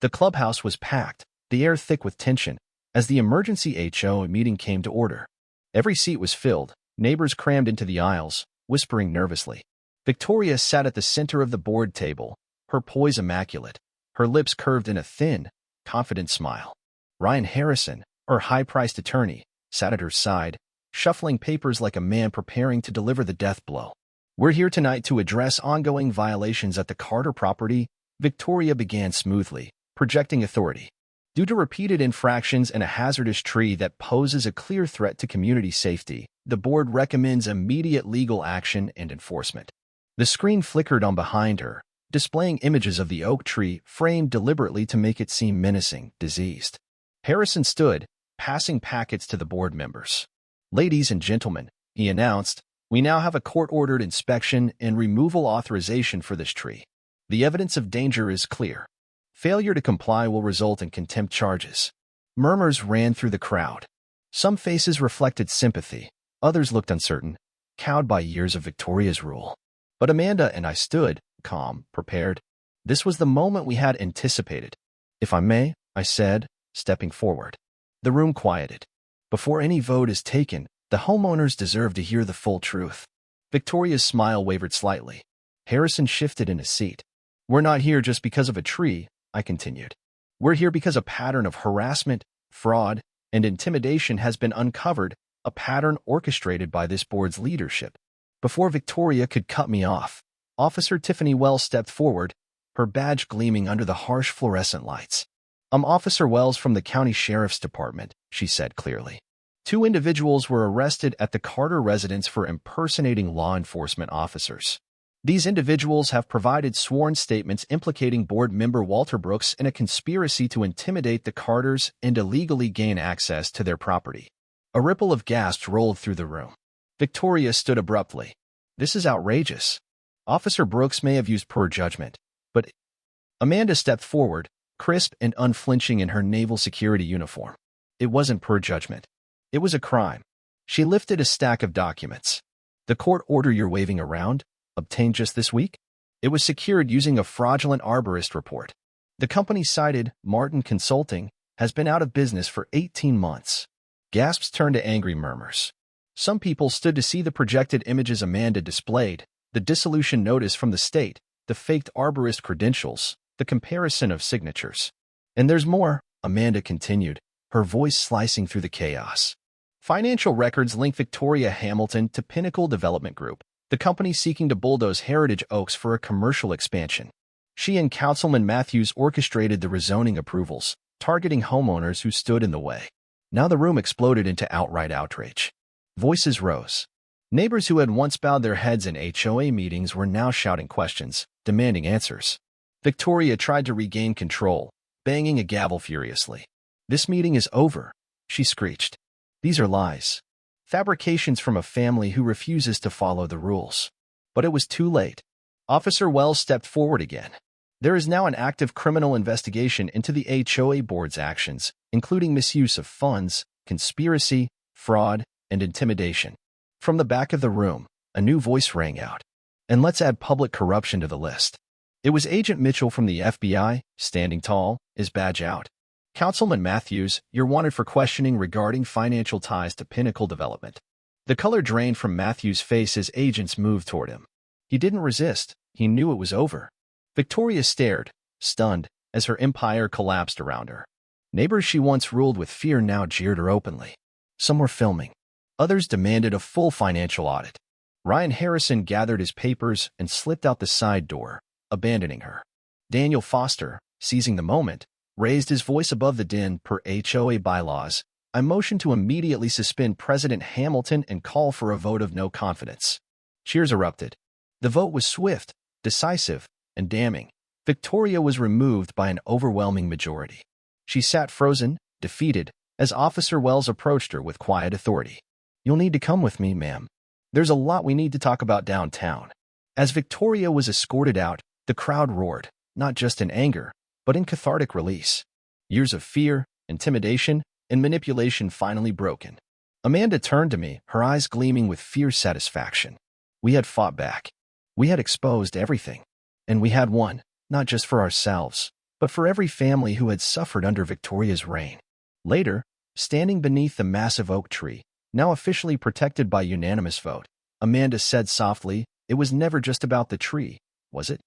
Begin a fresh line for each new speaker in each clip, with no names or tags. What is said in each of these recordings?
The clubhouse was packed, the air thick with tension, as the emergency HOA meeting came to order. Every seat was filled, neighbors crammed into the aisles, whispering nervously. Victoria sat at the center of the board table, her poise immaculate, her lips curved in a thin, confident smile. Ryan Harrison, her high-priced attorney, sat at her side, shuffling papers like a man preparing to deliver the death blow. "We're here tonight to address ongoing violations at the Carter property," Victoria began smoothly, projecting authority. "Due to repeated infractions and a hazardous tree that poses a clear threat to community safety, the board recommends immediate legal action and enforcement." The screen flickered on behind her, displaying images of the oak tree framed deliberately to make it seem menacing, diseased. Harrison stood, passing packets to the board members. "Ladies and gentlemen," he announced, "we now have a court-ordered inspection and removal authorization for this tree. The evidence of danger is clear. Failure to comply will result in contempt charges." Murmurs ran through the crowd. Some faces reflected sympathy, others looked uncertain, cowed by years of Victoria's rule. But Amanda and I stood, calm, prepared. This was the moment we had anticipated. "If I may," I said, stepping forward. The room quieted. "Before any vote is taken, the homeowners deserve to hear the full truth." Victoria's smile wavered slightly. Harrison shifted in his seat. "We're not here just because of a tree," I continued. "We're here because a pattern of harassment, fraud, and intimidation has been uncovered, a pattern orchestrated by this board's leadership." Before Victoria could cut me off, Officer Tiffany Wells stepped forward, her badge gleaming under the harsh fluorescent lights. "I'm Officer Wells from the County Sheriff's Department," she said clearly. "Two individuals were arrested at the Carter residence for impersonating law enforcement officers. These individuals have provided sworn statements implicating board member Walter Brooks in a conspiracy to intimidate the Carters and illegally gain access to their property." A ripple of gasps rolled through the room. Victoria stood abruptly. "This is outrageous. Officer Brooks may have used poor judgment, but—" Amanda stepped forward, crisp and unflinching in her naval security uniform. "It wasn't poor judgment. It was a crime." She lifted a stack of documents. "The court order you're waving around, obtained just this week? It was secured using a fraudulent arborist report. The company cited, Martin Consulting, has been out of business for 18 months. Gasps turned to angry murmurs. Some people stood to see the projected images Amanda displayed, the dissolution notice from the state, the faked arborist credentials, the comparison of signatures. "And there's more," Amanda continued, her voice slicing through the chaos. "Financial records link Victoria Hamilton to Pinnacle Development Group, the company seeking to bulldoze Heritage Oaks for a commercial expansion. She and Councilman Matthews orchestrated the rezoning approvals, targeting homeowners who stood in the way." Now the room exploded into outright outrage. Voices rose. Neighbors who had once bowed their heads in HOA meetings were now shouting questions, demanding answers. Victoria tried to regain control, banging a gavel furiously. "This meeting is over," she screeched. "These are lies. Fabrications from a family who refuses to follow the rules." But it was too late. Officer Wells stepped forward again. "There is now an active criminal investigation into the HOA board's actions, including misuse of funds, conspiracy, fraud, and intimidation." From the back of the room, a new voice rang out. "And let's add public corruption to the list." It was Agent Mitchell from the FBI, standing tall, his badge out. "Councilman Matthews, you're wanted for questioning regarding financial ties to Pinnacle Development." The color drained from Matthews' face as agents moved toward him. He didn't resist. He knew it was over. Victoria stared, stunned, as her empire collapsed around her. Neighbors she once ruled with fear now jeered her openly. Some were filming. Others demanded a full financial audit. Ryan Harrison gathered his papers and slipped out the side door, abandoning her. Daniel Foster, seizing the moment, raised his voice above the din. "Per HOA bylaws, I motion to immediately suspend President Hamilton and call for a vote of no confidence." Cheers erupted. The vote was swift, decisive, and damning. Victoria was removed by an overwhelming majority. She sat frozen, defeated, as Officer Wells approached her with quiet authority. "You'll need to come with me, ma'am. There's a lot we need to talk about downtown." As Victoria was escorted out, the crowd roared, not just in anger, but in cathartic release. Years of fear, intimidation, and manipulation finally broken. Amanda turned to me, her eyes gleaming with fierce satisfaction. We had fought back. We had exposed everything. And we had won, not just for ourselves, but for every family who had suffered under Victoria's reign. Later, standing beneath the massive oak tree, now officially protected by unanimous vote, Amanda said softly, "It was never just about the tree, was it?"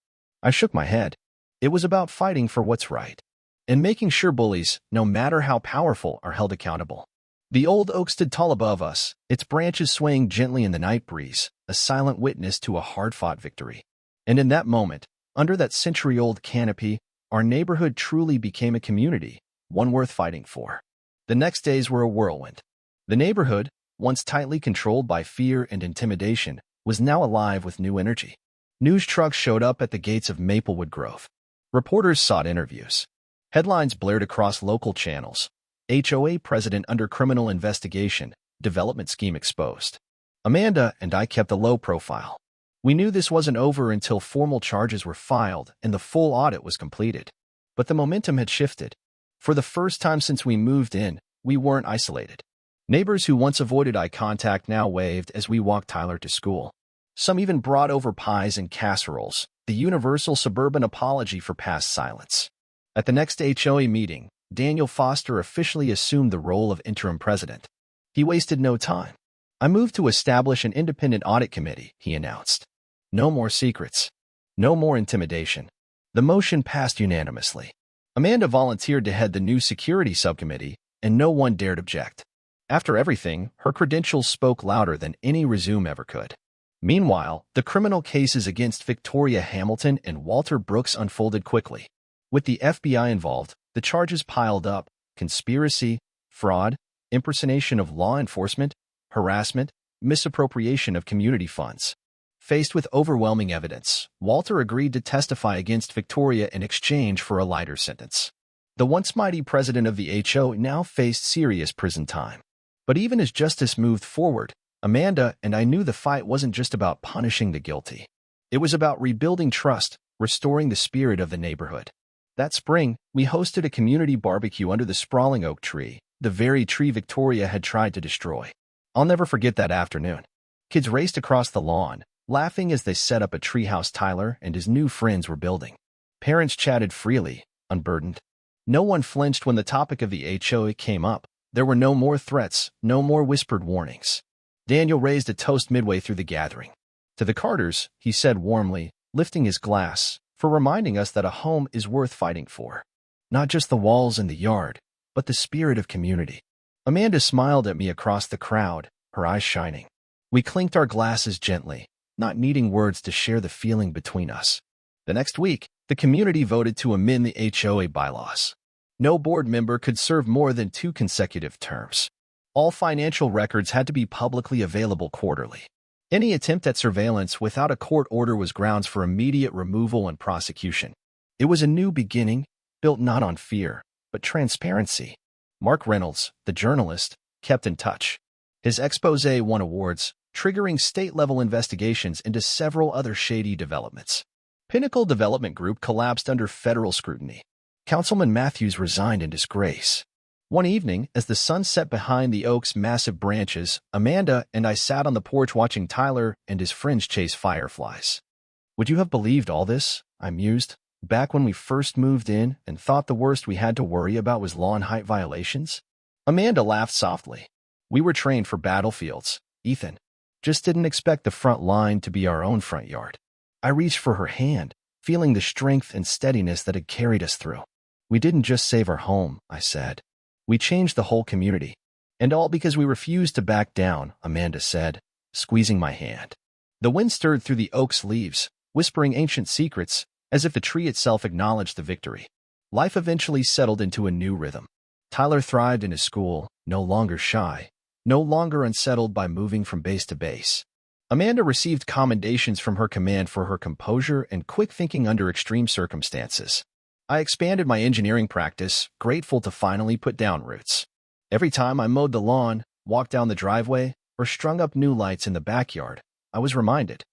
I shook my head. It was about fighting for what's right, and making sure bullies, no matter how powerful, are held accountable. The old oak stood tall above us, its branches swaying gently in the night breeze, a silent witness to a hard-fought victory. And in that moment, under that century-old canopy, our neighborhood truly became a community, one worth fighting for. The next days were a whirlwind. The neighborhood, once tightly controlled by fear and intimidation, was now alive with new energy. News trucks showed up at the gates of Maplewood Grove. Reporters sought interviews. Headlines blared across local channels. HOA president under criminal investigation, development scheme exposed. Amanda and I kept a low profile. We knew this wasn't over until formal charges were filed and the full audit was completed. But the momentum had shifted. For the first time since we moved in, we weren't isolated. Neighbors who once avoided eye contact now waved as we walked Tyler to school. Some even brought over pies and casseroles, the universal suburban apology for past silence. At the next HOA meeting, Daniel Foster officially assumed the role of interim president. He wasted no time. "I moved to establish an independent audit committee," he announced. No more secrets. No more intimidation. The motion passed unanimously. Amanda volunteered to head the new security subcommittee, and no one dared object. After everything, her credentials spoke louder than any resume ever could. Meanwhile, the criminal cases against Victoria Hamilton and Walter Brooks unfolded quickly. With the FBI involved, the charges piled up: conspiracy, fraud, impersonation of law enforcement, harassment, misappropriation of community funds. Faced with overwhelming evidence, Walter agreed to testify against Victoria in exchange for a lighter sentence. The once mighty president of the HOA now faced serious prison time. But even as justice moved forward, Amanda and I knew the fight wasn't just about punishing the guilty. It was about rebuilding trust, restoring the spirit of the neighborhood. That spring, we hosted a community barbecue under the sprawling oak tree, the very tree Victoria had tried to destroy. I'll never forget that afternoon. Kids raced across the lawn, laughing as they set up a treehouse Tyler and his new friends were building. Parents chatted freely, unburdened. No one flinched when the topic of the HOA came up. There were no more threats, no more whispered warnings. Daniel raised a toast midway through the gathering. "To the Carters," he said warmly, lifting his glass, "for reminding us that a home is worth fighting for. Not just the walls and the yard, but the spirit of community." Amanda smiled at me across the crowd, her eyes shining. We clinked our glasses gently, not needing words to share the feeling between us. The next week, the community voted to amend the HOA bylaws. No board member could serve more than 2 consecutive terms. All financial records had to be publicly available quarterly. Any attempt at surveillance without a court order was grounds for immediate removal and prosecution. It was a new beginning, built not on fear, but transparency. Mark Reynolds, the journalist, kept in touch. His exposé won awards, triggering state-level investigations into several other shady developments. Pinnacle Development Group collapsed under federal scrutiny. Councilman Matthews resigned in disgrace. One evening, as the sun set behind the oak's massive branches, Amanda and I sat on the porch watching Tyler and his friends chase fireflies. "Would you have believed all this?" I mused, "back when we first moved in and thought the worst we had to worry about was lawn height violations?" Amanda laughed softly. "We were trained for battlefields, Ethan. Just didn't expect the front line to be our own front yard." I reached for her hand, feeling the strength and steadiness that had carried us through. "We didn't just save our home," I said. "We changed the whole community. And all because we refused to back down," Amanda said, squeezing my hand. The wind stirred through the oak's leaves, whispering ancient secrets, as if the tree itself acknowledged the victory. Life eventually settled into a new rhythm. Tyler thrived in his school, no longer shy, no longer unsettled by moving from base to base. Amanda received commendations from her command for her composure and quick thinking under extreme circumstances. I expanded my engineering practice, grateful to finally put down roots. Every time I mowed the lawn, walked down the driveway, or strung up new lights in the backyard, I was reminded.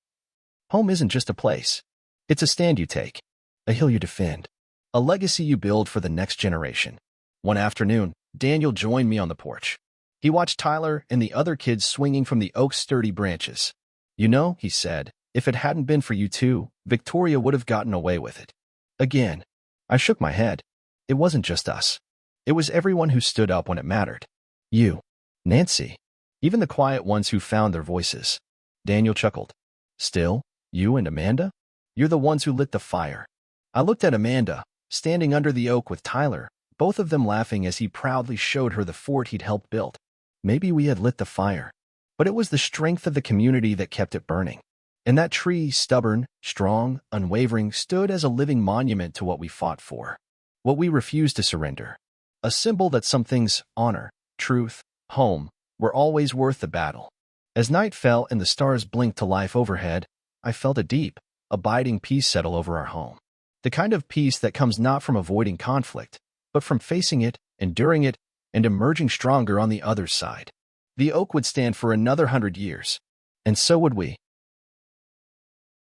Home isn't just a place. It's a stand you take, a hill you defend, a legacy you build for the next generation. One afternoon, Daniel joined me on the porch. He watched Tyler and the other kids swinging from the oak's sturdy branches. "You know," he said, "if it hadn't been for you two, Victoria would have gotten away with it. Again." I shook my head. It wasn't just us. It was everyone who stood up when it mattered. You, Nancy, even the quiet ones who found their voices. Daniel chuckled. Still, you and Amanda? You're the ones who lit the fire. I looked at Amanda, standing under the oak with Tyler, both of them laughing as he proudly showed her the fort he'd helped build. Maybe we had lit the fire, but it was the strength of the community that kept it burning. And that tree, stubborn, strong, unwavering, stood as a living monument to what we fought for, what we refused to surrender. A symbol that some things, honor, truth, home, were always worth the battle. As night fell and the stars blinked to life overhead, I felt a deep, abiding peace settle over our home. The kind of peace that comes not from avoiding conflict, but from facing it, enduring it, and emerging stronger on the other side. The oak would stand for another 100 years. And so would we.